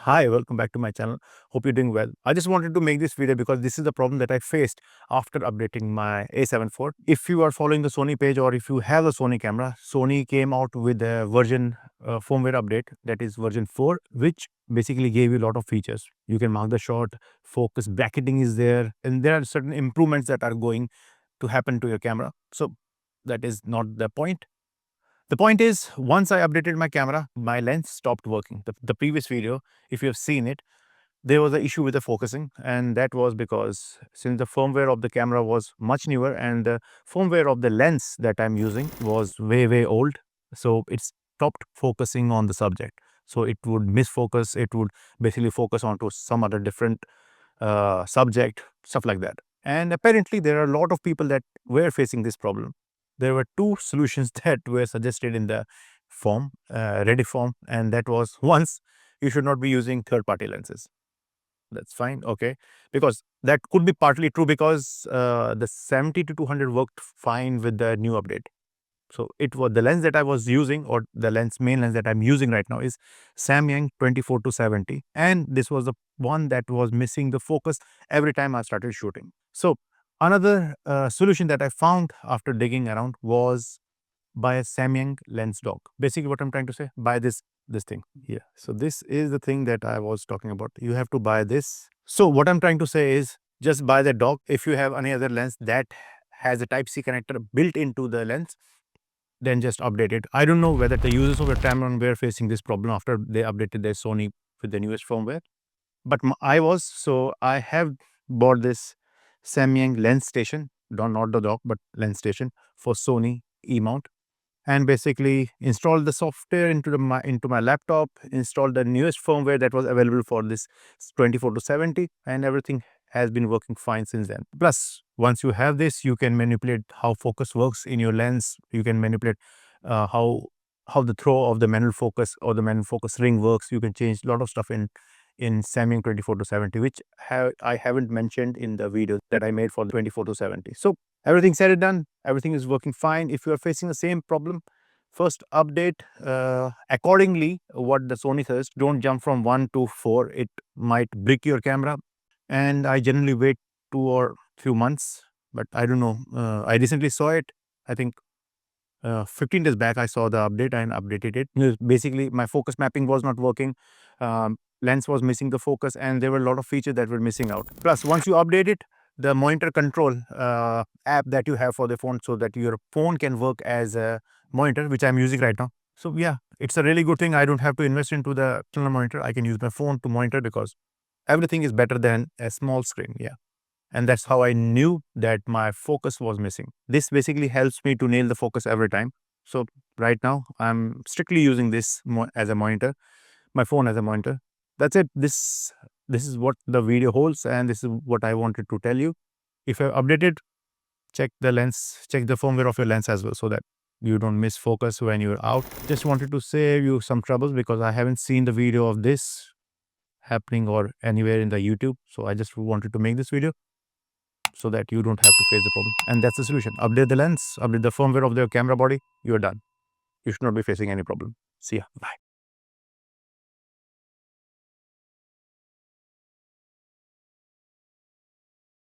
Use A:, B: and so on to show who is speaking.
A: Hi, welcome back to my channel. Hope you're doing well. I just wanted to make this video because this is the problem that I faced after updating my A7 IV. If you are following the Sony page or if you have a Sony camera, Sony came out with a version firmware update, that is version 4, which basically gave you a lot of features. You can mark the shot, focus bracketing is there, and there are certain improvements that are going to happen to your camera. So that is not the point. The point is, once I updated my camera, my lens stopped working. The previous video, if you have seen it, there was an issue with the focusing, and that was because since the firmware of the camera was much newer and the firmware of the lens that I'm using was way old, so it stopped focusing on the subject. So it would misfocus, it would basically focus onto some other different subject, stuff like that. And apparently there are a lot of people that were facing this problem. There were two solutions that were suggested in the form, Reddit form, and that was once, you should not be using third-party lenses. That's fine, okay, because that could be partly true because the 70 to 200 worked fine with the new update. So it was the lens that I was using, or the main lens that I'm using right now is Samyang 24 to 70, and this was the one that was missing the focus every time I started shooting. So another solution that I found after digging around was buy a Samyang lens dock. Basically, what I'm trying to say, buy this thing here. So this is the thing that I was talking about. You have to buy this. So what I'm trying to say is just buy the dock. If you have any other lens that has a Type-C connector built into the lens, then just update it. I don't know whether the users of the Tamron were facing this problem after they updated their Sony with the newest firmware, but I have bought this Samyang lens station, not the dock, but lens station for Sony E-mount, and basically installed the software into my laptop, installed the newest firmware that was available for this 24 to 70, and everything has been working fine since then. Plus, once you have this, you can manipulate how focus works in your lens. You can manipulate how the throw of the manual focus or the manual focus ring works. You can change a lot of stuff in Samyang 24 to 70, which I haven't mentioned in the video that I made for the 24 to 70. So everything said and done, everything is working fine. If you are facing the same problem, first update accordingly what the Sony says. Don't jump from 1 to 4. It might brick your camera. And I generally wait 2 or few months, but I don't know. I recently saw it. I think 15 days back I saw the update and updated it. Basically, my focus mapping was not working. Lens was missing the focus, and there were a lot of features that were missing out. Plus, once you update it, the monitor control app that you have for the phone, so that your phone can work as a monitor, which I'm using right now. So yeah, it's a really good thing. I don't have to invest into the external monitor. I can use my phone to monitor because everything is better than a small screen. Yeah. And that's how I knew that my focus was missing. This basically helps me to nail the focus every time. So right now I'm strictly using this as a monitor, my phone as a monitor. That's it. This is what the video holds, and this is what I wanted to tell you. If I updated, check the firmware of your lens as well, so that you don't miss focus when you're out. Just wanted to save you some troubles because I haven't seen the video of this happening or anywhere in the YouTube. So I just wanted to make this video so that you don't have to face the problem. And that's the solution. Update the lens, update the firmware of the camera body, you're done. You should not be facing any problem. See ya. Bye.